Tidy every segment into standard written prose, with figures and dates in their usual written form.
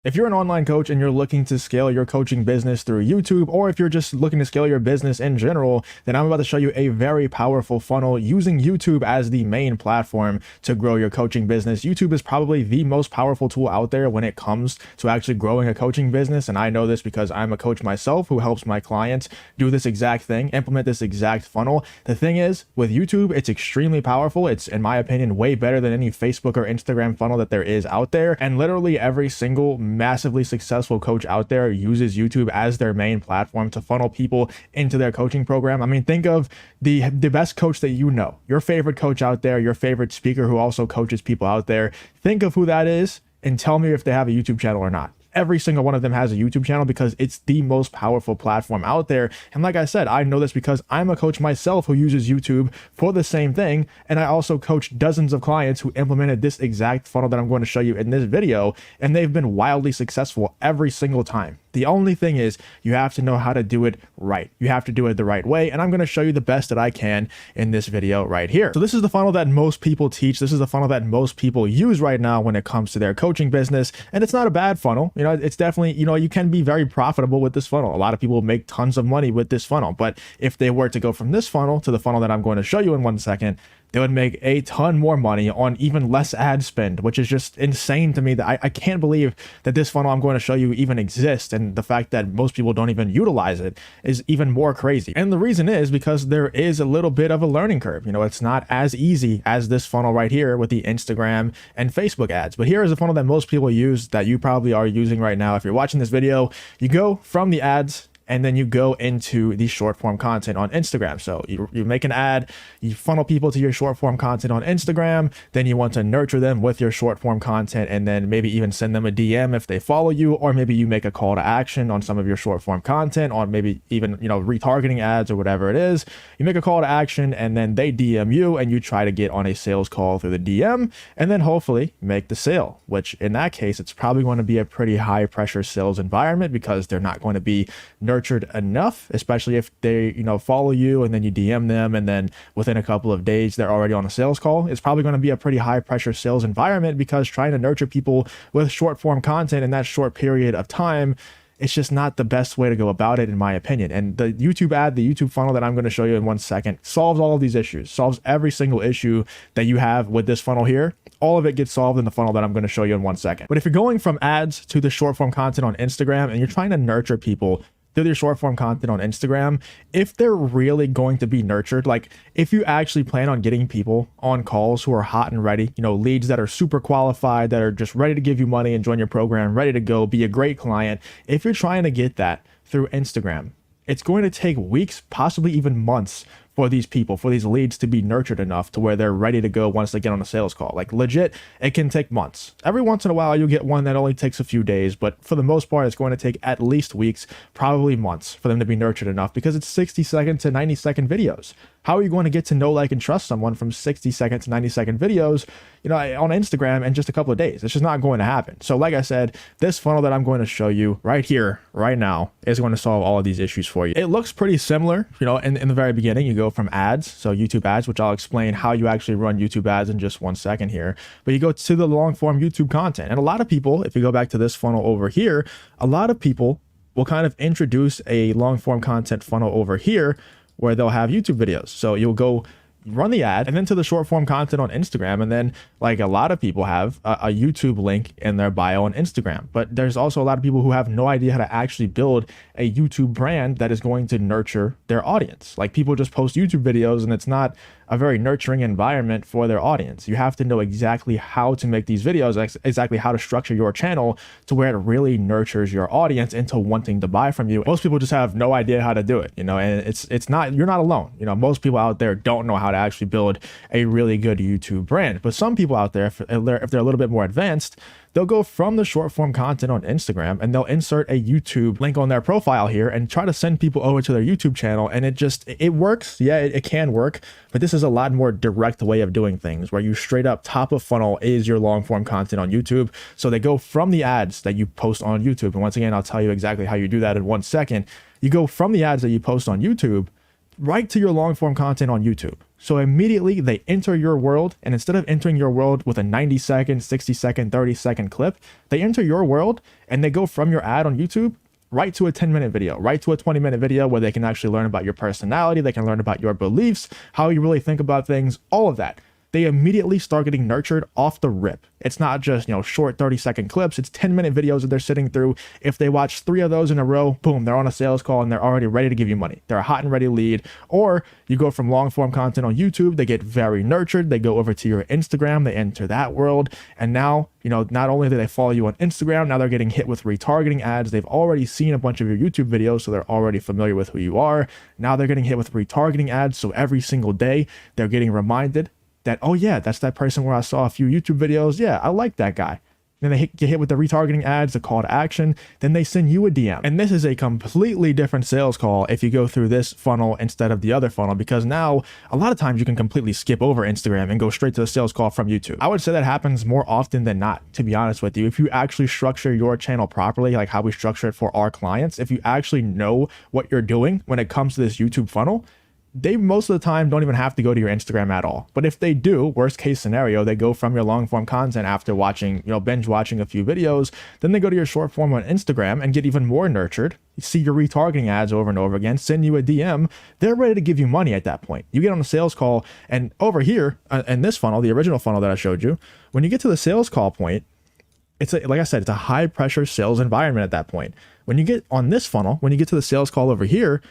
If you're an online coach and you're looking to scale your coaching business through YouTube, or if you're just looking to scale your business in general, then I'm about to show you a very powerful funnel using YouTube as the main platform to grow your coaching business. YouTube is probably the most powerful tool out there when it comes to actually growing a coaching business. And I know this because I'm a coach myself who helps my clients do this exact thing, implement this exact funnel. The thing is, with YouTube, it's extremely powerful. It's, in my opinion, way better than any Facebook or Instagram funnel that there is out there. And literally every single massively successful coach out there uses YouTube as their main platform to funnel people into their coaching program. I mean, think of the best coach that you know, your favorite coach out there, your favorite speaker who also coaches people out there. Think of who that is and tell me if they have a YouTube channel or not. Every single one of them has a YouTube channel because it's the most powerful platform out there. And like I said, I know this because I'm a coach myself who uses YouTube for the same thing. And I also coach dozens of clients who implemented this exact funnel that I'm going to show you in this video. And they've been wildly successful every single time. The only thing is you have to know how to do it right. You have to do it the right way. And I'm going to show you the best that I can in this video right here. So this is the funnel that most people teach. This is the funnel that most people use right now when it comes to their coaching business. And it's not a bad funnel. You know, it's definitely, you can be very profitable with this funnel. A lot of people make tons of money with this funnel. But if they were to go from this funnel to the funnel that I'm going to show you in 1 second, they would make a ton more money on even less ad spend, which is just insane to me. That I can't believe that this funnel I'm going to show you even exists. And the fact that most people don't even utilize it is even more crazy. And the reason is because there is a little bit of a learning curve. You know, it's not as easy as this funnel right here with the Instagram and Facebook ads. But here is a funnel that most people use that you probably are using right now. If you're watching this video, you go from the ads and then you go into the short form content on Instagram. So you make an ad, you funnel people to your short form content on Instagram, then you want to nurture them with your short form content and then maybe even send them a DM if they follow you, or maybe you make a call to action on some of your short form content, or maybe even, retargeting ads or whatever it is. You make a call to action and then they DM you and you try to get on a sales call through the DM and then hopefully make the sale, which in that case, it's probably going to be a pretty high pressure sales environment because they're not going to be nurtured enough, especially if they follow you and then you DM them and then within a couple of days they're already on a sales call. It's probably going to be a pretty high pressure sales environment because trying to nurture people with short form content in that short period of time, it's just not the best way to go about it, in my opinion. And the YouTube funnel that I'm going to show you in 1 second solves all of these issues, solves every single issue that you have with this funnel here. All of it gets solved in the funnel that I'm going to show you in 1 second. But if you're going from ads to the short form content on Instagram and you're trying to nurture people through your short form content on Instagram, if they're really going to be nurtured, like if you actually plan on getting people on calls who are hot and ready, leads that are super qualified, that are just ready to give you money and join your program, ready to go, be a great client. If you're trying to get that through Instagram, it's going to take weeks, possibly even months for these people, for these leads to be nurtured enough to where they're ready to go once they get on a sales call. Like legit, it can take months. Every once in a while, you'll get one that only takes a few days, but for the most part, it's going to take at least weeks, probably months for them to be nurtured enough because it's 60-second to 90-second videos. How are you going to get to know, like, and trust someone from 60-second to 90-second videos, on Instagram in just a couple of days? It's just not going to happen. So like I said, this funnel that I'm going to show you right here, right now, is going to solve all of these issues for you. It looks pretty similar, in the very beginning. You go from ads, so YouTube ads, which I'll explain how you actually run YouTube ads in just 1 second here. But you go to the long form YouTube content. And a lot of people, if you go back to this funnel over here, a lot of people will kind of introduce a long form content funnel over here where they'll have YouTube videos. So you'll go run the ad and then to the short form content on Instagram. And then like a lot of people have a YouTube link in their bio on Instagram, but there's also a lot of people who have no idea how to actually build a YouTube brand that is going to nurture their audience. Like people just post YouTube videos and it's not a very nurturing environment for their audience. You have to know exactly how to make these videos, exactly how to structure your channel to where it really nurtures your audience into wanting to buy from you. Most people just have no idea how to do it, and it's not, you're not alone. Most people out there don't know how to actually build a really good YouTube brand, but some people out there, if they're a little bit more advanced, they'll go from the short form content on Instagram and they'll insert a YouTube link on their profile here and try to send people over to their YouTube channel. And it works. Yeah, it can work, but this is a lot more direct way of doing things where you straight up top of funnel is your long form content on YouTube. So they go from the ads that you post on YouTube. And once again, I'll tell you exactly how you do that in 1 second. You go from the ads that you post on YouTube right to your long form content on YouTube. So immediately they enter your world, and instead of entering your world with a 90-second, 60-second, 30-second clip, they enter your world and they go from your ad on YouTube right to a 10-minute video, right to a 20-minute video where they can actually learn about your personality, they can learn about your beliefs, how you really think about things, all of that. They immediately start getting nurtured off the rip. It's not just, short 30-second clips. It's 10-minute videos that they're sitting through. If they watch 3 of those in a row, boom, they're on a sales call and they're already ready to give you money. They're a hot and ready lead. Or you go from long form content on YouTube, they get very nurtured. They go over to your Instagram, they enter that world. And now, not only do they follow you on Instagram, now they're getting hit with retargeting ads. They've already seen a bunch of your YouTube videos, so they're already familiar with who you are. Now they're getting hit with retargeting ads. So every single day they're getting reminded that, oh yeah, that's that person where I saw a few YouTube videos. Yeah, I like that guy. Then they get hit with the retargeting ads, the call to action. Then they send you a DM. And this is a completely different sales call if you go through this funnel instead of the other funnel, because now a lot of times you can completely skip over Instagram and go straight to the sales call from YouTube. I would say that happens more often than not, to be honest with you. If you actually structure your channel properly, like how we structure it for our clients, if you actually know what you're doing when it comes to this YouTube funnel, they most of the time don't even have to go to your Instagram at all. But if they do, worst case scenario, they go from your long form content after watching, binge watching a few videos, then they go to your short form on Instagram and get even more nurtured. You see your retargeting ads over and over again, send you a DM. They're ready to give you money at that point. You get on a sales call, and over here in this funnel, the original funnel that I showed you, when you get to the sales call point, like I said, it's a high pressure sales environment at that point. When you get on this funnel, when you get to the sales call over here,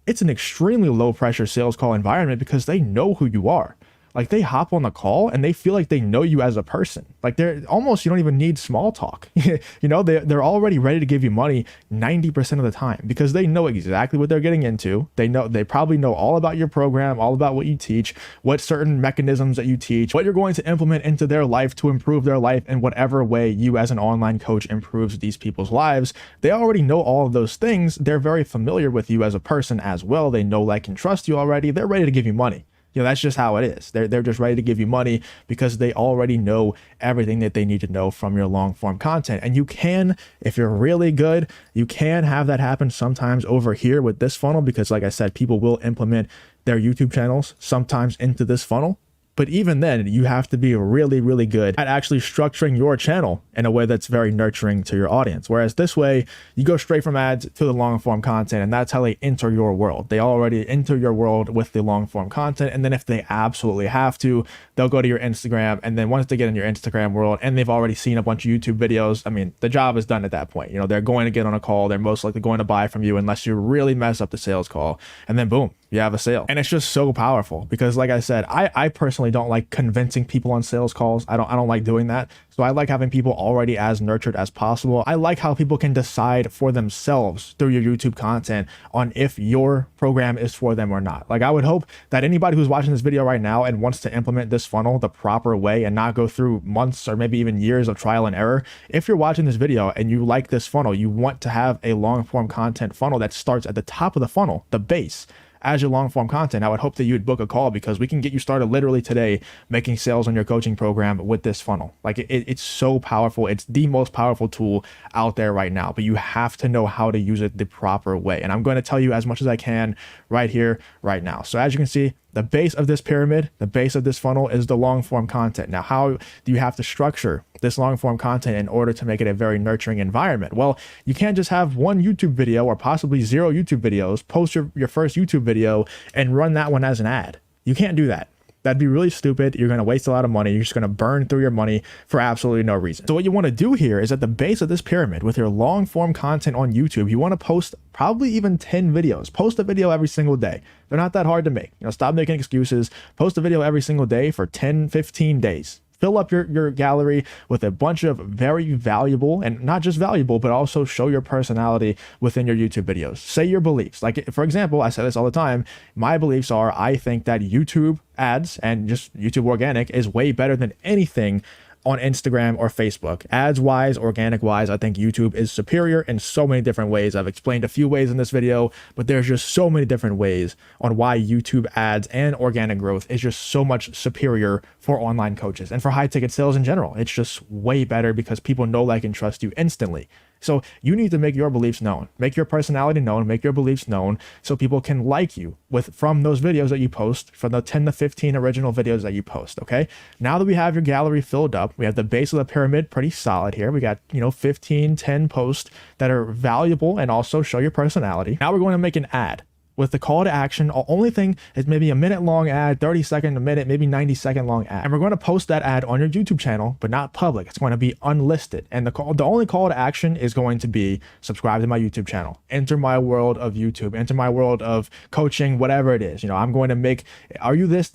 it's an extremely low pressure sales call environment because they know who you are. Like, they hop on the call and they feel like they know you as a person. Like, they're almost, you don't even need small talk. They're already ready to give you money 90% of the time because they know exactly what they're getting into. They probably know all about your program, all about what you teach, what certain mechanisms that you teach, what you're going to implement into their life to improve their life in whatever way you as an online coach improves these people's lives. They already know all of those things. They're very familiar with you as a person as well. They know, like, and trust you already. They're ready to give you money. That's just how it is. They're just ready to give you money because they already know everything that they need to know from your long form content. And you can, if you're really good, you can have that happen sometimes over here with this funnel because, like I said, people will implement their YouTube channels sometimes into this funnel. But even then, you have to be really, really good at actually structuring your channel in a way that's very nurturing to your audience. Whereas this way, you go straight from ads to the long form content, and that's how they enter your world. They already enter your world with the long form content. And then if they absolutely have to, they'll go to your Instagram. And then once they get in your Instagram world and they've already seen a bunch of YouTube videos, I mean, the job is done at that point. They're going to get on a call. They're most likely going to buy from you unless you really mess up the sales call. And then boom, you have a sale. And it's just so powerful because, like I said, I personally don't like convincing people on sales calls. I don't like doing that. So I like having people already as nurtured as possible. I like how people can decide for themselves through your YouTube content on if your program is for them or not. Like, I would hope that anybody who's watching this video right now and wants to implement this funnel the proper way and not go through months or maybe even years of trial and error, if you're watching this video and you like this funnel, you want to have a long form content funnel that starts at the top of the funnel, the base, as your long form content, I would hope that you would book a call because we can get you started literally today making sales on your coaching program with this funnel. Like, it's so powerful. It's the most powerful tool out there right now, but you have to know how to use it the proper way. And I'm going to tell you as much as I can right here, right now. So as you can see, the base of this pyramid, the base of this funnel is the long form content. Now, how do you have to structure this long form content in order to make it a very nurturing environment? Well, you can't just have one YouTube video or possibly 0 YouTube videos, post your first YouTube video and run that one as an ad. You can't do that. That'd be really stupid. You're going to waste a lot of money. You're just going to burn through your money for absolutely no reason. So what you want to do here is at the base of this pyramid with your long form content on YouTube, you want to post probably even 10 videos. Post a video every single day. They're not that hard to make. Stop making excuses. Post a video every single day for 10, 15 days. Fill up your gallery with a bunch of very valuable, and not just valuable, but also show your personality within your YouTube videos. Say your beliefs. Like, for example, I say this all the time. My beliefs are, I think that YouTube ads and just YouTube organic is way better than anything on Instagram or Facebook. Ads wise, organic wise, I think YouTube is superior in so many different ways. I've explained a few ways in this video, but there's just so many different ways on why YouTube ads and organic growth is just so much superior for online coaches and for high ticket sales in general. It's just way better because people know, like, and trust you instantly. So you need to make your beliefs known, make your personality known, make your beliefs known so people can like you from those videos that you post, from the 10 to 15 original videos that you post. Okay. Now that we have your gallery filled up, we have the base of the pyramid pretty solid here. We got, 15, 10 posts that are valuable and also show your personality. Now we're going to make an ad with the call to action. The only thing is maybe a minute long ad, 30-second, a minute, maybe 90-second long ad. And we're going to post that ad on your YouTube channel, but not public. It's going to be unlisted. And the only call to action is going to be subscribe to my YouTube channel, enter my world of YouTube, enter my world of coaching, whatever it is. I'm going to make, are you this?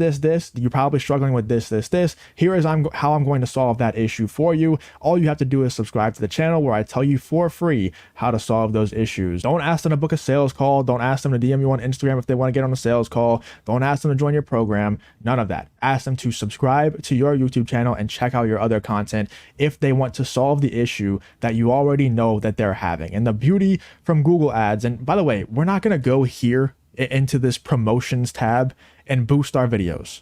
You're probably struggling with this. Here is how I'm going to solve that issue for you. All you have to do is subscribe to the channel where I tell you for free how to solve those issues. Don't ask them to book a sales call. Don't ask them to DM you on Instagram if they want to get on a sales call. Don't ask them to join your program. None of that. Ask them to subscribe to your YouTube channel and check out your other content if they want to solve the issue that you already know that they're having. And the beauty from Google Ads, and by the way, we're not going to go here into this promotions tab and boost our videos.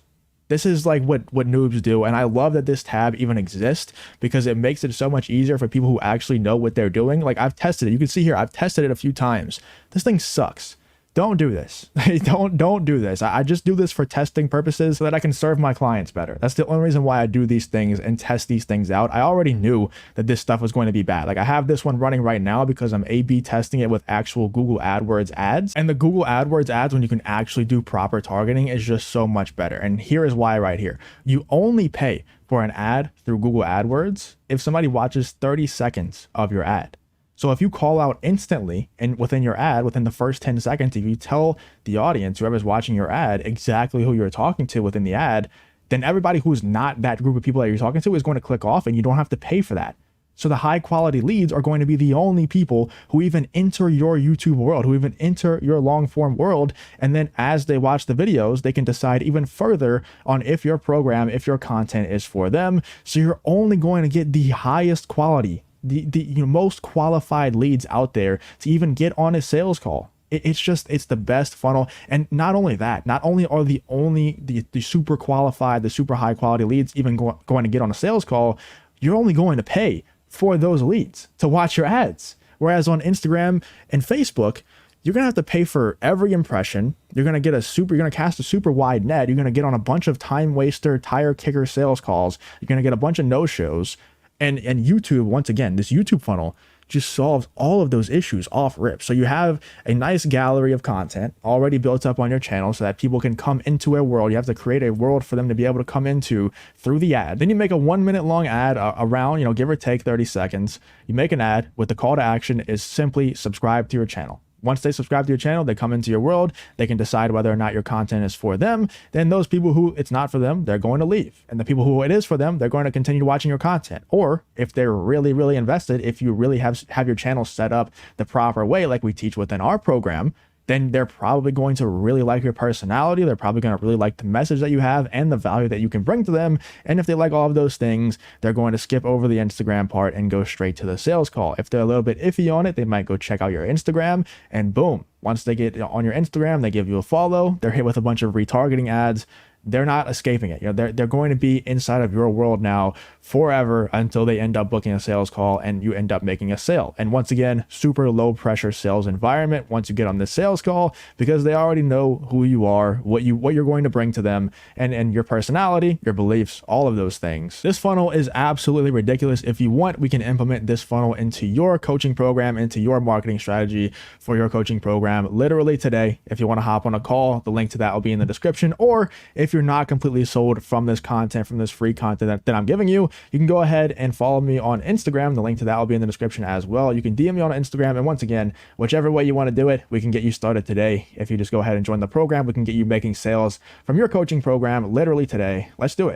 This is like what noobs do. And I love that this tab even exists because it makes it so much easier for people who actually know what they're doing. Like I've tested it. You can see here, I've tested it a few times. This thing sucks. Don't do this. Don't do this. I just do this for testing purposes so that I can serve my clients better. That's the only reason why I do these things and test these things out. I already knew that this stuff was going to be bad. Like I have this one running right now because I'm A/B testing it with actual Google AdWords ads. And the Google AdWords ads, when you can actually do proper targeting, is just so much better. And here is why right here. You only pay for an ad through Google AdWords if somebody watches 30 seconds of your ad. So if you call out instantly and within your ad, within the first 10 seconds, if you tell the audience, whoever's watching your ad, exactly who you're talking to within the ad, then everybody who's not that group of people that you're talking to is going to click off and you don't have to pay for that. So the high quality leads are going to be the only people who even enter your YouTube world, who even enter your long form world. And then as they watch the videos, they can decide even further on if your program, if your content is for them. So you're only going to get the highest quality, the most qualified leads out there to even get on a sales call. It's the best funnel. And not only that, not only are the super qualified, the super high quality leads even going to get on a sales call, you're only going to pay for those leads to watch your ads. Whereas on Instagram and Facebook, you're going to have to pay for every impression. You're going to cast a super wide net. You're going to get on a bunch of time waster, tire kicker sales calls. You're going to get a bunch of no-shows. And YouTube, once again, this YouTube funnel just solves all of those issues off rip. So you have a nice gallery of content already built up on your channel so that people can come into a world. You have to create a world for them to be able to come into through the ad. Then you make a 1 minute long ad around, give or take 30 seconds. You make an ad with the call to action is simply subscribe to your channel. Once they subscribe to your channel, they come into your world, they can decide whether or not your content is for them. Then those people who it's not for them, they're going to leave. And the people who it is for them, they're going to continue watching your content. Or if they're really, really invested, if you really have your channel set up the proper way, like we teach within our program, then they're probably going to really like your personality. They're probably going to really like the message that you have and the value that you can bring to them. And if they like all of those things, they're going to skip over the Instagram part and go straight to the sales call. If they're a little bit iffy on it, they might go check out your Instagram and boom. Once they get on your Instagram, they give you a follow. They're hit with a bunch of retargeting ads. They're not escaping it. They're going to be inside of your world now forever until they end up booking a sales call and you end up making a sale. And once again, super low pressure sales environment once you get on this sales call, because they already know who you are, what you're going to bring to them, and your personality, your beliefs, all of those things. This funnel is absolutely ridiculous. If you want, we can implement this funnel into your coaching program, into your marketing strategy for your coaching program literally today. If you want to hop on a call, the link to that will be in the description. Or if you're not completely sold from this content, from this free content that I'm giving you, you can go ahead and follow me on Instagram. The link to that will be in the description as well. You can DM me on Instagram. And once again, whichever way you want to do it, we can get you started today. If you just go ahead and join the program, we can get you making sales from your coaching program literally today. Let's do it.